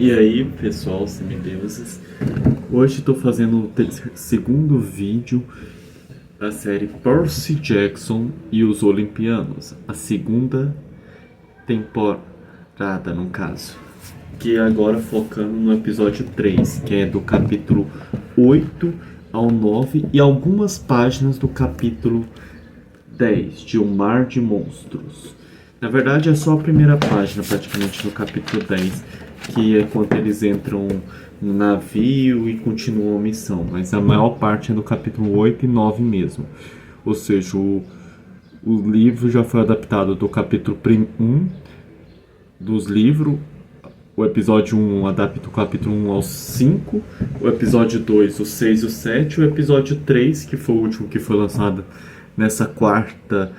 E aí, pessoal, semideuses, hoje estou fazendo o segundo vídeo da série Percy Jackson e os Olimpianos, a segunda temporada, no caso, que é agora focando no episódio 3, que é do capítulo 8 ao 9 e algumas páginas do capítulo 10, de Um Mar de Monstros. Na verdade, é só a primeira página, praticamente, do capítulo 10, que é quando eles entram no navio e continuam a missão. Mas a maior parte é do capítulo 8 e 9 mesmo. Ou seja, o livro já foi adaptado do capítulo 1 dos livros. O episódio 1 adapta o capítulo 1 ao 5. O episódio 2, o 6 e o 7. O episódio 3, que foi o último que foi lançado nessa quarta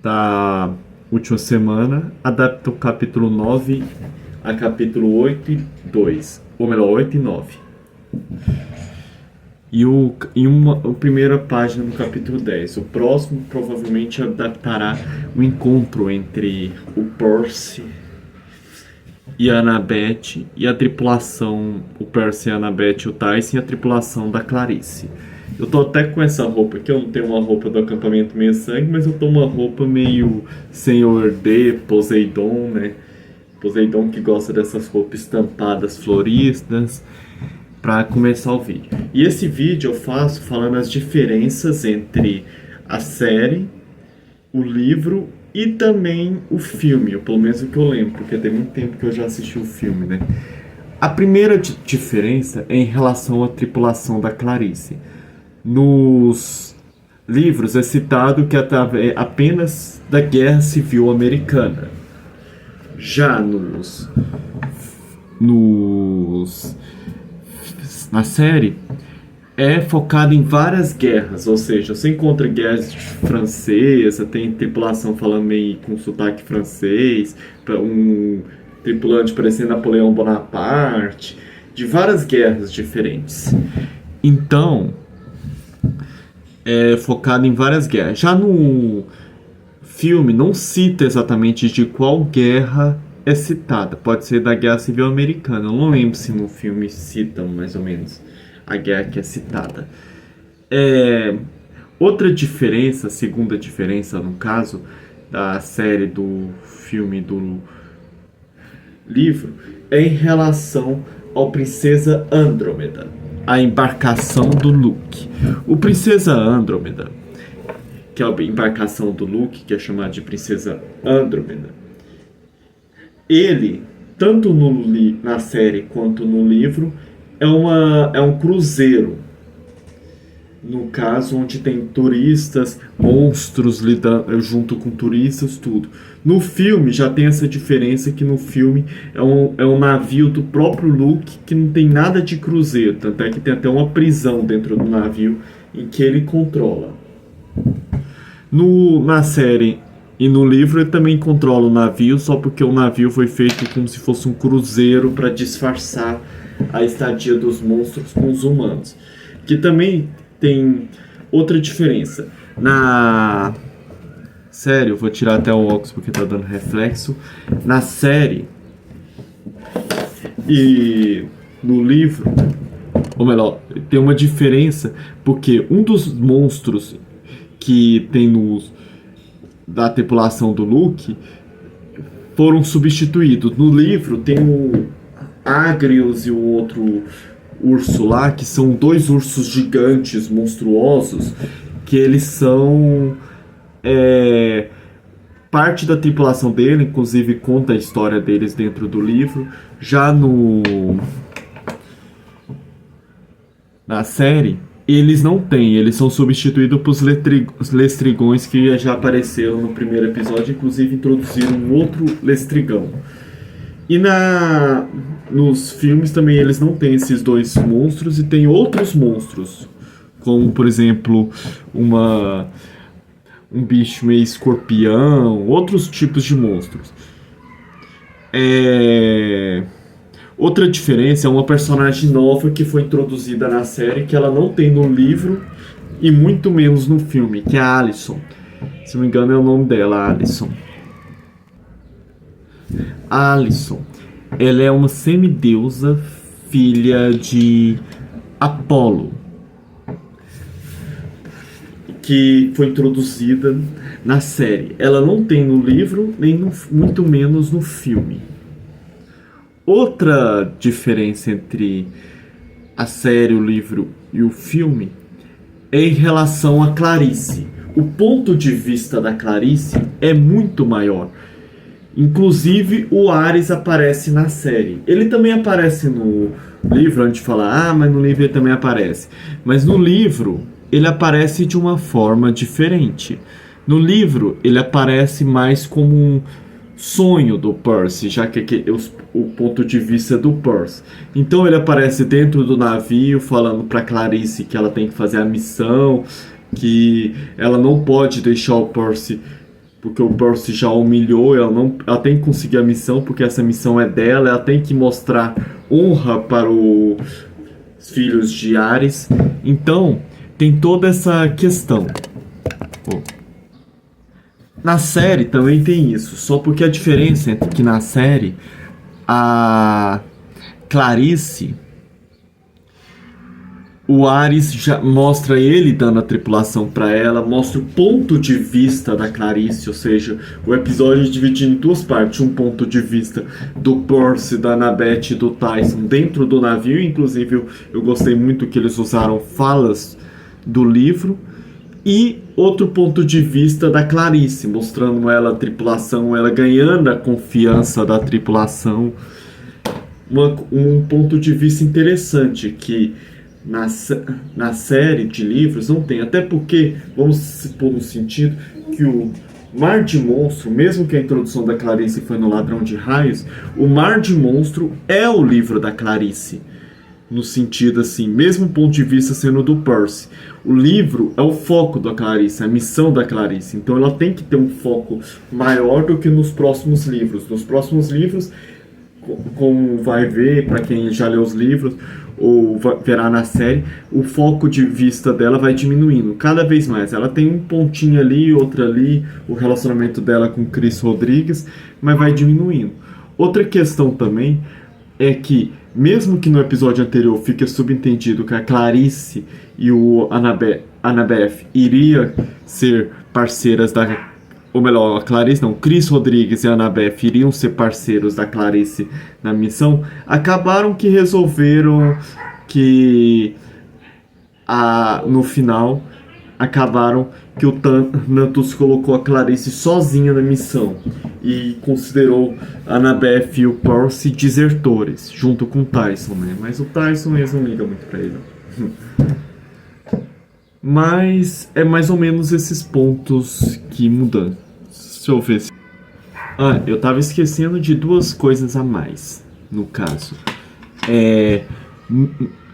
da última semana, adapta o capítulo 9 a capítulo 8 e 2, ou melhor, 8 e 9. E a primeira página do capítulo 10. O próximo provavelmente adaptará o encontro entre o Percy e a Annabeth e a tripulação, o Percy, a Annabeth e o Tyson e a tripulação da Clarice. Eu tô até com essa roupa aqui, eu não tenho uma roupa do acampamento meio sangue, mas eu tô uma roupa meio Senhor D, Poseidon, né? Poseidon que gosta dessas roupas estampadas, floristas, para começar o vídeo. E esse vídeo eu faço falando as diferenças entre a série, o livro e também o filme, ou pelo menos o que eu lembro, porque tem muito tempo que eu já assisti o filme, né? A primeira diferença é em relação à tripulação da Clarice. Nos livros é citado que é apenas da Guerra Civil Americana. Já na série é focado em várias guerras, ou seja, você encontra guerras francesa, tem tripulação falando meio com sotaque francês, um tripulante parecendo Napoleão Bonaparte, de várias guerras diferentes. Então, é focado em várias guerras. Já no filme não cita exatamente de qual guerra é citada. Pode ser da Guerra Civil Americana. Eu não lembro se no filme citam mais ou menos a guerra que é citada. Outra diferença, segunda diferença no caso, da série, do filme, do livro, é em relação ao Princesa Andrômeda, a embarcação do Luke. O Princesa Andrômeda, que é a embarcação do Luke, que é chamada de Princesa Andrômeda, ele, tanto na série quanto no livro, é um cruzeiro. No caso, onde tem turistas, monstros lidando junto com turistas, tudo. No filme já tem essa diferença, que no filme é um navio do próprio Luke, que não tem nada de cruzeiro. Tanto é que tem até uma prisão dentro do navio em que ele controla. Na série e no livro ele também controla o navio, só porque o navio foi feito como se fosse um cruzeiro para disfarçar a estadia dos monstros com os humanos. Que também tem outra diferença. Na série, eu vou tirar até o óculos porque tá dando reflexo. Na série e no livro, ou melhor, tem uma diferença, porque um dos monstros que tem da tripulação do Luke foram substituídos. No livro tem o Agrius e o outro urso lá, que são dois ursos gigantes, monstruosos, que eles são parte da tripulação dele, inclusive conta a história deles dentro do livro. Já na série, eles não têm, eles são substituídos por lestrigões que já apareceram no primeiro episódio, inclusive introduziram um outro lestrigão. E nos filmes também eles não têm esses dois monstros, e tem outros monstros, como por exemplo um bicho meio escorpião, outros tipos de monstros. Outra diferença é uma personagem nova que foi introduzida na série, que ela não tem no livro e muito menos no filme, que é a Alicent. Se não me engano é o nome dela, Alicent. A Alicent ela é uma semideusa, filha de Apolo, que foi introduzida na série. Ela não tem no livro, nem muito menos no filme. Outra diferença entre a série, o livro e o filme é em relação a Clarice. O ponto de vista da Clarice é muito maior. Inclusive, o Ares aparece na série. Ele também aparece no livro, antes de falar, mas no livro ele também aparece. Mas no livro, ele aparece de uma forma diferente. No livro, ele aparece mais como um sonho do Percy, já que o ponto de vista é do Percy. Então ele aparece dentro do navio, falando para Clarice que ela tem que fazer a missão, que ela não pode deixar o Percy, porque o Percy já humilhou, ela tem que conseguir a missão, porque essa missão é dela, ela tem que mostrar honra para os filhos de Ares. Então, tem toda essa questão. Na série também tem isso, só porque a diferença é que na série a Clarice, o Ares já mostra ele dando a tripulação para ela, mostra o ponto de vista da Clarice, ou seja, o episódio é dividido em duas partes, um ponto de vista do Percy, da Annabeth e do Tyson dentro do navio. Inclusive eu gostei muito que eles usaram falas do livro, e outro ponto de vista da Clarice, mostrando ela a tripulação, ela ganhando a confiança da tripulação. Um ponto de vista interessante que na série de livros não tem, até porque, vamos pôr no sentido que o Mar de Monstro, mesmo que a introdução da Clarice foi no Ladrão de Raios, o Mar de Monstro é o livro da Clarice, no sentido assim, mesmo ponto de vista sendo do Percy. O livro é o foco da Clarice, a missão da Clarice, então ela tem que ter um foco maior do que nos próximos livros. Nos próximos livros, como vai ver, para quem já leu os livros ou verá na série, o foco de vista dela vai diminuindo cada vez mais. Ela tem um pontinho ali, outro ali, o relacionamento dela com Chris Rodrigues, mas vai diminuindo. Outra questão também é que, mesmo que no episódio anterior fique subentendido que a Clarice e o Annabeth iria ser parceiras da... Ou melhor, a Clarice não, Chris Rodrigues e a Annabeth iriam ser parceiros da Clarice na missão, acabaram que resolveram que no final acabaram que o Thanatos colocou a Clarice sozinha na missão e considerou a Annabeth e o Percy desertores, junto com o Tyson, né? Mas o Tyson eles não ligam muito pra ele. Mas é mais ou menos esses pontos que mudam. Deixa eu ver. Eu tava esquecendo de duas coisas a mais, no caso.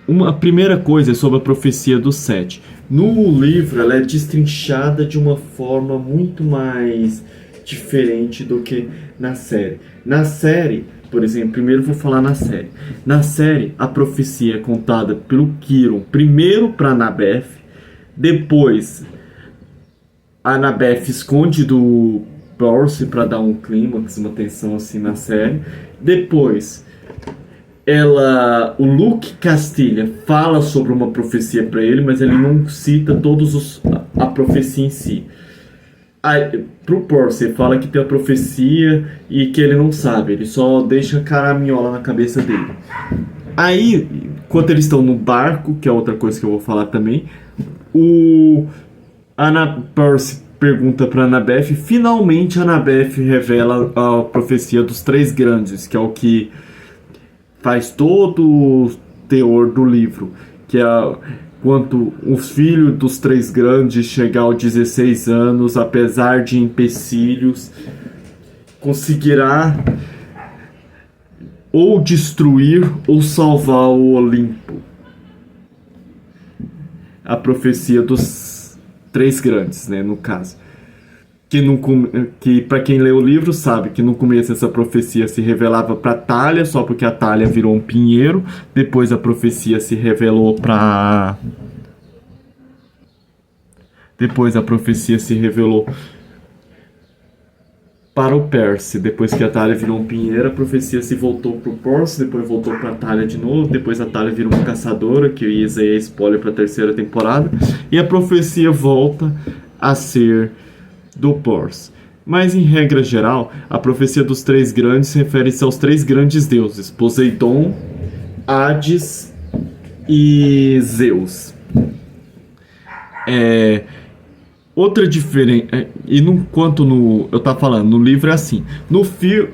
Uma primeira coisa é sobre a profecia do Sete. No livro, ela é destrinchada de uma forma muito mais diferente do que na série. Na série, por exemplo, primeiro vou falar na série. Na série, a profecia é contada pelo Quirón, primeiro para Annabeth, depois a Annabeth esconde do Percy para dar um clímax, uma tensão assim na série. Depois o Luke Castilha fala sobre uma profecia para ele, mas ele não cita a profecia em si. Pro Percy fala que tem a profecia e que ele não sabe, ele só deixa caraminhola na cabeça dele. Aí, enquanto eles estão no barco, que é outra coisa que eu vou falar também, Percy pergunta para Annabeth, finalmente a Annabeth revela a profecia dos Três Grandes, que é o que faz todo o teor do livro, que é quando os filhos dos Três Grandes chegar aos 16 anos, apesar de empecilhos, conseguirá ou destruir ou salvar o Olimpo. A profecia dos Três Grandes, né, no caso. Que para quem lê o livro sabe que no começo essa profecia se revelava para Thalia, só porque a Thalia virou um pinheiro. Depois a profecia se revelou para para o Percy. Depois que a Thalia virou um pinheiro, a profecia se voltou pro Percy, depois voltou pra Thalia de novo, depois a Thalia virou uma caçadora, que isso aí é spoiler pra terceira temporada, e a profecia volta a ser do Percy. Mas em regra geral, a profecia dos três grandes refere-se aos três grandes deuses, Poseidon, Hades e Zeus. Outra diferença. E quanto no. Eu tava falando, no livro é assim. No filme,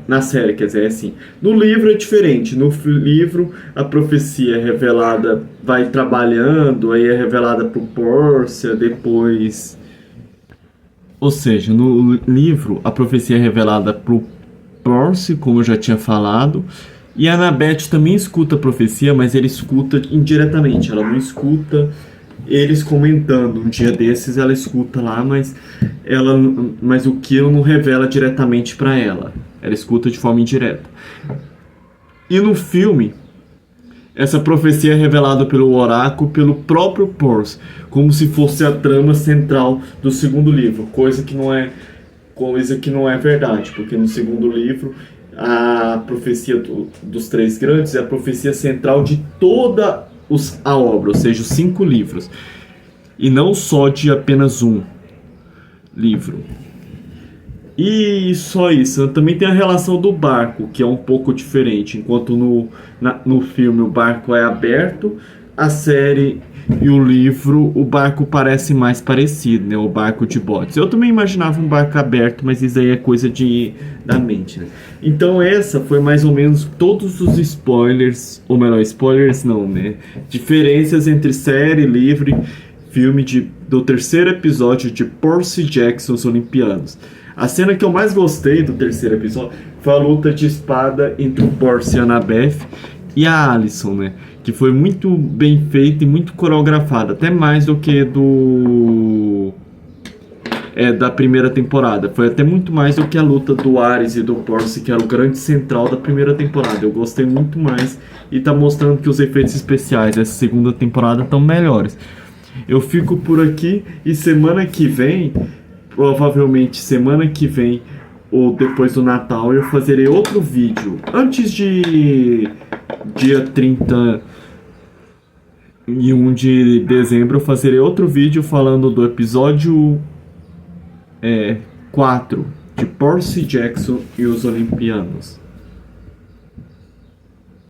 na série, quer dizer, é assim. No livro é diferente. No livro, a profecia é revelada, vai trabalhando, aí é revelada pro Pórcia, depois. Ou seja, no livro, a profecia é revelada pro Percy, como eu já tinha falado. E a Annabeth também escuta a profecia, mas ele escuta indiretamente. Ela não escuta eles comentando. Um dia desses ela escuta lá, mas o Kilo não revela diretamente para ela. Ela escuta de forma indireta. E no filme, essa profecia é revelada pelo oráculo, pelo próprio Percy, como se fosse a trama central do segundo livro, coisa que não é verdade, porque no segundo livro a profecia dos três grandes é a profecia central de toda a obra, ou seja, os 5 livros, e não só de apenas um livro. E só isso. Também tem a relação do barco, que é um pouco diferente. Enquanto no filme o barco é aberto, a série e o livro, o barco parece mais parecido, né? O barco de botes. Eu também imaginava um barco aberto, mas isso aí é coisa da mente, né? Então essa foi mais ou menos todos os spoilers, ou melhor, spoilers não, né? Diferenças entre série, livro e filme do terceiro episódio de Percy Jackson Os Olimpianos. A cena que eu mais gostei do terceiro episódio foi a luta de espada entre o Percy e a Annabeth e a Alicent, né? Que foi muito bem feita e muito coreografada, até mais do que da primeira temporada. Foi até muito mais do que a luta do Ares e do Percy, que era o grande central da primeira temporada. Eu gostei muito mais e tá mostrando que os efeitos especiais dessa segunda temporada estão melhores. Eu fico por aqui e semana que vem, provavelmente semana que vem ou depois do Natal, eu farei outro vídeo. Antes de dia 31 de dezembro, eu farei outro vídeo falando do episódio 4 de Percy Jackson e os Olimpianos.